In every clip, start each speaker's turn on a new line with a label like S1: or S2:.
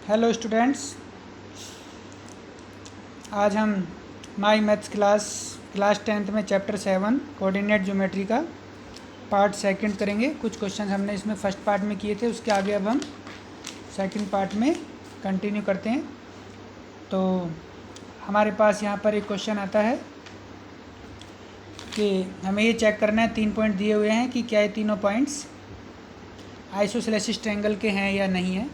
S1: Hello students, आज हम माई maths class 10th में चैप्टर 7 कोऑर्डिनेट ज्योमेट्री का पार्ट सेकंड करेंगे। कुछ क्वेश्चन हमने इसमें फर्स्ट पार्ट में किए थे, उसके आगे अब हम सेकंड पार्ट में कंटिन्यू करते हैं। तो हमारे पास यहाँ पर एक क्वेश्चन आता है कि हमें ये चेक करना है, 3 पॉइंट दिए हुए हैं कि क्या ये तीनों पॉइंट्स आइसोसेलेसिस ट्रायंगल के हैं या नहीं है।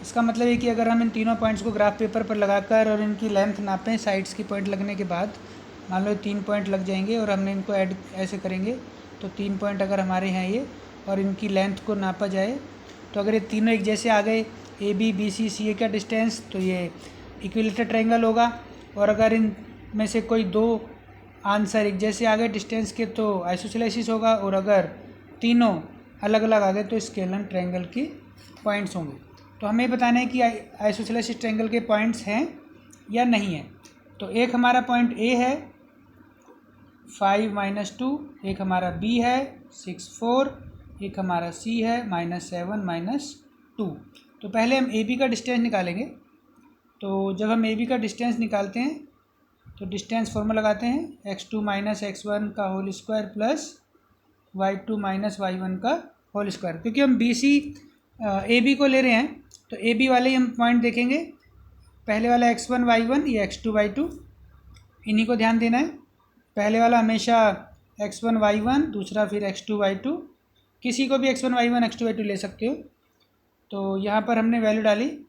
S1: इसका मतलब है कि अगर हम इन तीनों पॉइंट्स को ग्राफ पेपर पर लगाकर और इनकी लेंथ नापें साइड्स की पॉइंट लगने के बाद, मान लो 3 पॉइंट लग जाएंगे और हमने इनको ऐड ऐसे करेंगे तो 3 पॉइंट अगर हमारे हैं ये और इनकी लेंथ को नापा जाए तो अगर ये तीनों एक जैसे आ गए, ए बी बी सी सी ए का डिस्टेंस, तो ये इक्विलेटरल ट्रायंगल होगा। और अगर इन में से कोई दो आंसर एक जैसे आ गए डिस्टेंस के तो आइसोसेलेसिस होगा, और अगर तीनों अलग अलग आ गए तो स्केलर ट्रायंगल की पॉइंट्स होंगे। तो हमें बताना है कि आइसोसेलेसिस ट्रायंगल के पॉइंट्स हैं या नहीं है। तो एक हमारा पॉइंट ए है 5 - 2, एक हमारा बी है 6 4, एक हमारा सी है -7 -2। तो पहले हम ए बी का डिस्टेंस निकालेंगे। तो जब हम ए बी का डिस्टेंस निकालते हैं तो डिस्टेंस फॉर्मूला लगाते हैं x2 - x1 का whole square plus y2 - y1 का होल स्क्वायर। क्योंकि हम बी सी ए बी को ले रहे हैं तो ए बी वाले ही हम पॉइंट देखेंगे। पहले वाला x1 y1, ये x2 y2, इन्हीं को ध्यान देना है। पहले वाला हमेशा x1 y1, दूसरा फिर x2 y2, किसी को भी x1 y1 x2 y2 ले सकते हो। तो यहाँ पर हमने वैल्यू डाली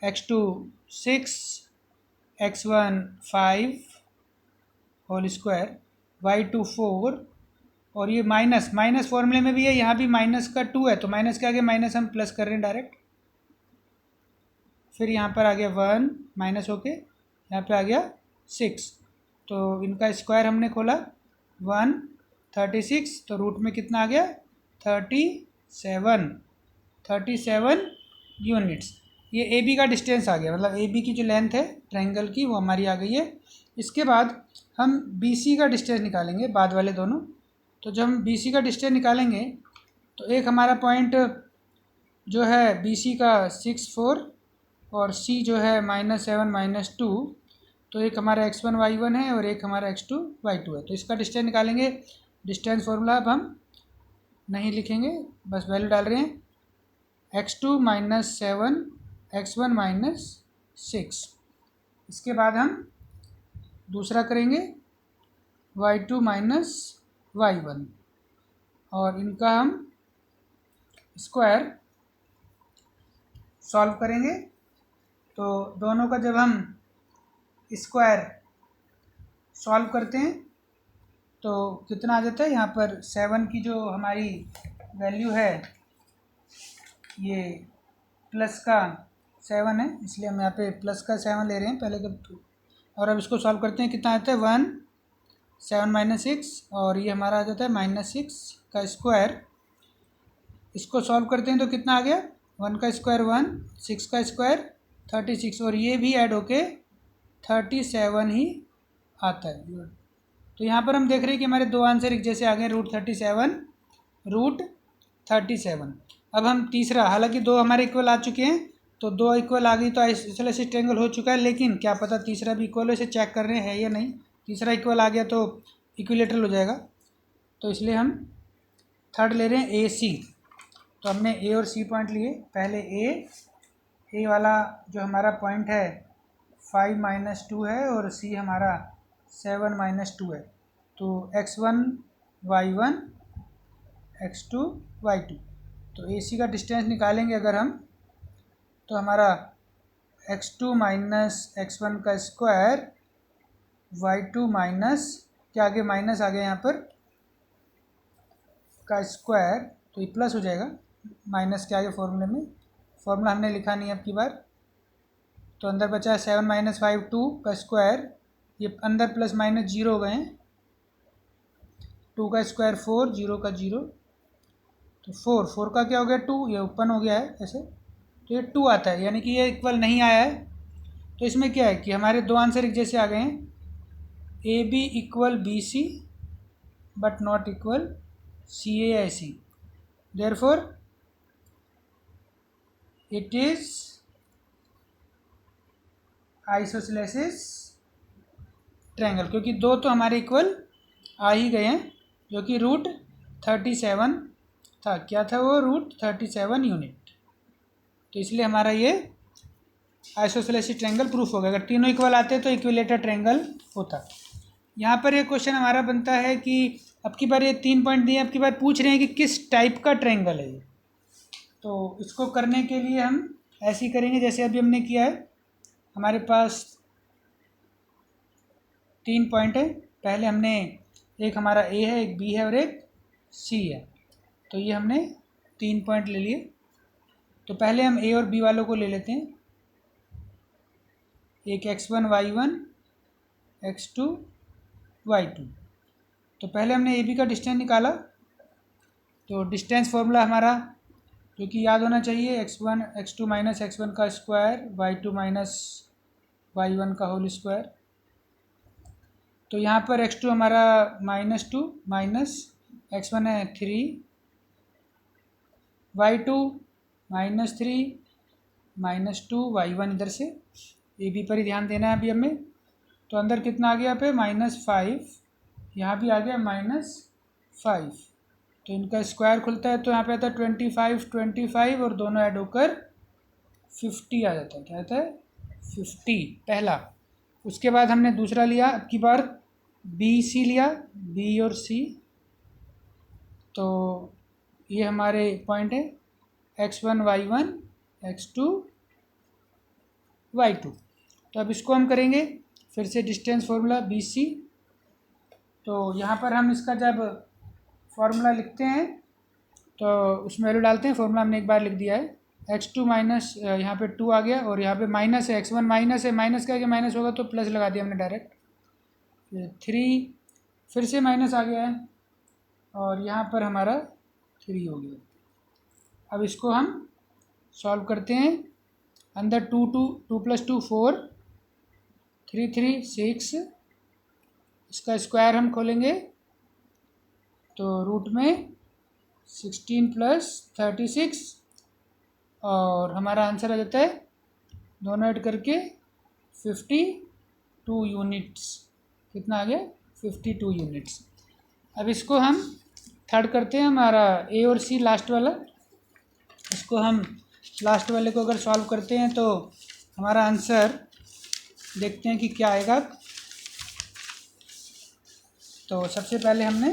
S1: x2 6, x1 5 whole square, y2 4, और ये माइनस फॉर्मूले में भी है, यहाँ भी माइनस का 2 है तो माइनस के आगे माइनस हम प्लस कर रहे हैं डायरेक्ट। फिर यहाँ पर आ गया 1 माइनस होके यहाँ पे आ गया 6, तो इनका स्क्वायर हमने खोला 136, तो रूट में कितना आ गया 37 यूनिट्स। ये ए बी का डिस्टेंस आ गया, मतलब ए बी की जो लेंथ है ट्रायंगल की वो हमारी आ गई है। इसके बाद हम बी सी का डिस्टेंस निकालेंगे, बाद वाले दोनों। तो जब हम बी सी का डिस्टेंस निकालेंगे तो एक हमारा पॉइंट जो है बी सी का 6 4 और सी जो है -7 -2, तो एक हमारा x1 y1 है और एक हमारा x2 y2 है। तो इसका डिस्टेंस निकालेंगे। डिस्टेंस फॉर्मूला अब हम नहीं लिखेंगे, बस वैल्यू डाल रहे हैं x2 - 7 x1 - 6। इसके बाद हम दूसरा करेंगे y2 - y1 और इनका हम स्क्वायर सॉल्व करेंगे। तो दोनों का जब हम स्क्वायर सॉल्व करते हैं तो कितना आ जाता है, यहाँ पर 7 की जो हमारी वैल्यू है ये प्लस का 7 है, इसलिए हम यहाँ पे प्लस का 7 ले रहे हैं पहले का। और अब इसको सॉल्व करते हैं, कितना आता है 1 7 - 6, और ये हमारा आ जाता है -6 का स्क्वायर। इसको सॉल्व करते हैं तो कितना आ गया 1 का स्क्वायर 1, 6 का स्क्वायर 36, और ये भी ऐड होके 37 ही आता है। तो यहाँ पर हम देख रहे हैं कि हमारे दो आंसर एक जैसे आ गए, √37। अब हम तीसरा, हालांकि दो हमारे इक्वल आ चुके हैं तो दो इक्वल आ गई तो आइसोसेलेसिस ट्रायंगल हो चुका है, लेकिन क्या पता तीसरा भी इक्वल हो, इसे चेक कर रहे हैं या नहीं। तीसरा इक्वल आ गया तो इक्विलेटरल हो जाएगा, तो इसलिए हम थर्ड ले रहे हैं ए सी। तो हमने ए और सी पॉइंट लिए। पहले ए वाला जो हमारा पॉइंट है 5 - 2 है और सी हमारा 7 - 2 है। तो x1 y1 x2 y2, तो ए सी का डिस्टेंस निकालेंगे अगर हम, तो हमारा x2 - x1 का स्क्वायर y2 माइनस क्या आगे माइनस आ गया यहाँ पर का स्क्वायर, तो ये प्लस हो जाएगा माइनस के आगे फॉर्मूले में। फॉर्मूला हमने लिखा नहीं अब की बार, तो अंदर बचा 7 - 5 2 का स्क्वायर, ये अंदर प्लस माइनस जीरो हो गए हैं, 2 का स्क्वायर 4, 0 का 0, तो 4 का क्या हो गया 2, ये ओपन हो गया है ऐसे, तो ये 2 आता है, यानी कि ये इक्वल नहीं आया है। तो इसमें क्या है कि हमारे दो आंसर एक जैसे आ गए हैं, A B equal B C but not equal C A C. Therefore it is isosceles triangle, क्योंकि दो तो हमारे इक्वल आ ही गए हैं, जो कि रूट 37 था। क्या था वो? Root 37 unit. तो इसलिए हमारा ये आइसोसेलेसिस ट्रायंगल प्रूफ हो गया। अगर तीनों इक्वल आते तो इक्विलेटर ट्रायंगल होता। यहाँ पर एक क्वेश्चन हमारा बनता है कि अब की बार ये 3 पॉइंट दिए, अब की बार पूछ रहे हैं कि किस टाइप का ट्रायंगल है ये। तो इसको करने के लिए हम ऐसे ही करेंगे जैसे अभी हमने किया है। हमारे पास 3 पॉइंट है। पहले हमने एक हमारा ए है, एक बी है और एक सी है। तो ये हमने 3 पॉइंट ले लिए। तो पहले हम ए और बी वालों को ले लेते हैं। एक x1 y1 x2 y2। तो पहले हमने ए बी का डिस्टेंस निकाला। तो डिस्टेंस फॉर्मूला हमारा जो कि याद होना चाहिए, x1 x2 माइनस x1 का स्क्वायर y2 माइनस y1 का होल स्क्वायर। तो यहाँ पर x2 हमारा -2 माइनस x1 है 3, y2 -3 -2 y1 इधर से ए बी पर ही ध्यान देना है अभी हमें। तो अंदर कितना आ गया यहाँ पे? -5, यहाँ भी आ गया -5। तो इनका स्क्वायर खुलता है तो यहाँ पे आता है 25 और दोनों ऐड होकर 50 आ जाता है। क्या आता है? 50 पहला। उसके बाद हमने दूसरा लिया, अब की बार बी सी लिया, बी और सी। तो ये हमारे पॉइंट है x1 y1 x2 y2। तो अब इसको हम करेंगे फिर से डिस्टेंस फॉर्मूला बी सी। तो यहाँ पर हम इसका जब फॉर्मूला लिखते हैं तो उसमें वैल्यू डालते हैं। फॉर्मूला हमने एक बार लिख दिया है। x2 माइनस यहाँ पे 2 आ गया और यहाँ पे माइनस है, x1 माइनस है, माइनस का माइनस होगा तो प्लस लगा दिया हमने डायरेक्ट। 3 फिर से माइनस आ गया है और यहाँ पर हमारा 3 हो गया। अब इसको हम सॉल्व करते हैं। अंदर 2 + 2 4, 3 3 6। इसका स्क्वायर हम खोलेंगे तो रूट में 16 + 36 और हमारा आंसर आ जाता है दोनों ऐड करके 52 यूनिट्स। कितना आ गया? 52 यूनिट्स। अब इसको हम थर्ड करते हैं, हमारा ए और सी लास्ट वाला। इसको हम लास्ट वाले को अगर सॉल्व करते हैं तो हमारा आंसर देखते हैं कि क्या आएगा। तो सबसे पहले हमने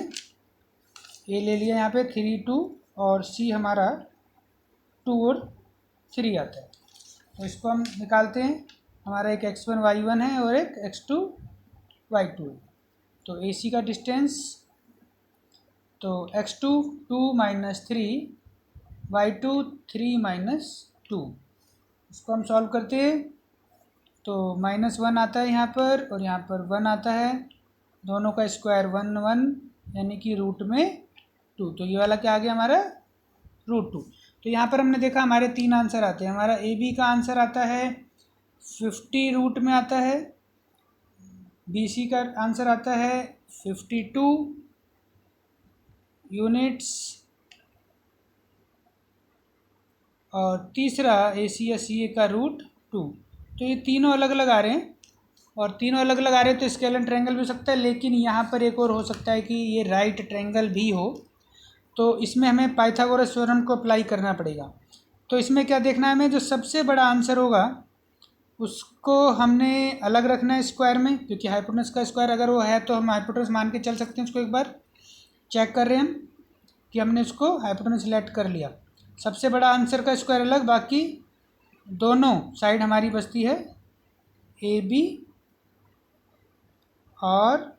S1: ए ले लिया यहाँ पे 3 2 और सी हमारा 2 और 3 आता है। तो इसको हम निकालते हैं। हमारा एक x1 y1 है और एक x2 y2 है। तो ए सी का डिस्टेंस तो x2 2 - 3 y2 3 - 2। इसको हम सॉल्व करते हैं तो -1 आता है यहाँ पर और यहाँ पर 1 आता है। दोनों का स्क्वायर 1 1 यानी कि रूट में 2। तो ये वाला क्या आ गया हमारा? √2। तो यहाँ पर हमने देखा हमारे 3 आंसर आते हैं। हमारा ए बी का आंसर आता है 50 रूट में आता है, बी सी का आंसर आता है 52 यूनिट्स और तीसरा ए सी या सी ए का √2। तो ये तीनों अलग अलग आ रहे हैं और तीनों अलग अलग आ रहे हैं तो स्केलर ट्रायंगल भी हो सकता है। लेकिन यहाँ पर एक और हो सकता है कि ये राइट ट्रायंगल भी हो। तो इसमें हमें पाइथागोरस थ्योरम को अप्लाई करना पड़ेगा। तो इसमें क्या देखना है हमें? जो सबसे बड़ा आंसर होगा उसको हमने अलग रखना है स्क्वायर में, क्योंकि हाइपोटेनस का स्क्वायर अगर वो है तो हम हाइपोटेनस मान के चल सकते हैं। उसको एक बार चेक कर रहे हैं हम कि हमने उसको हाइपोटेनस सिलेक्ट कर लिया। सबसे बड़ा आंसर का स्क्वायर अलग, बाकी दोनों साइड हमारी बचती है ए बी और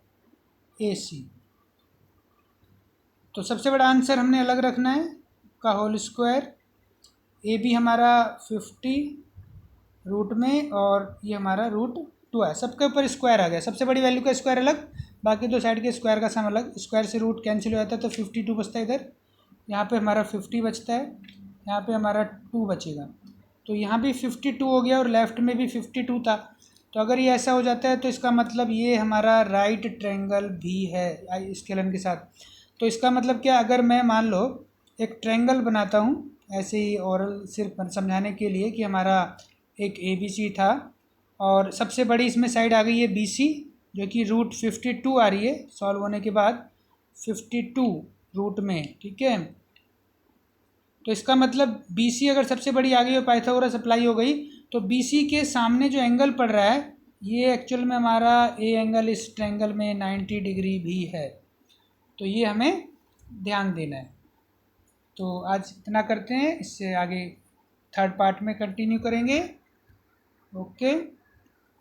S1: ए सी। तो सबसे बड़ा आंसर हमने अलग रखना है का होल स्क्वायर। ए बी हमारा 50 रूट में और ये हमारा √2 है। सबके ऊपर स्क्वायर आ गया। सबसे बड़ी वैल्यू का स्क्वायर अलग, बाकी दो साइड के स्क्वायर का सम अलग। स्क्वायर से रूट कैंसिल हो जाता है तो 52 बचता है इधर। यहाँ पे हमारा 50 बचता है, यहाँ पे हमारा 2 बचेगा। तो यहाँ भी 52 हो गया और लेफ़्ट में भी 52 था। तो अगर ये ऐसा हो जाता है तो इसका मतलब ये हमारा राइट ट्रायंगल भी है स्केलन के साथ। तो इसका मतलब क्या? अगर मैं मान लो एक ट्रायंगल बनाता हूँ ऐसे ही ओरल सिर्फ समझाने के लिए कि हमारा एक ए बी सी था और सबसे बड़ी इसमें साइड आ गई है BC, जो कि √52 आ रही है सॉल्व होने के बाद 52 रूट में, ठीक है। तो इसका मतलब BC अगर सबसे बड़ी आ गई और पाइथागोरस अप्लाई हो गई तो BC के सामने जो एंगल पड़ रहा है ये एक्चुअल में हमारा ए एंगल इस ट्रायंगल में 90 डिग्री भी है, तो ये हमें ध्यान देना है। तो आज इतना करते हैं, इससे आगे थर्ड पार्ट में कंटिन्यू करेंगे। ओके।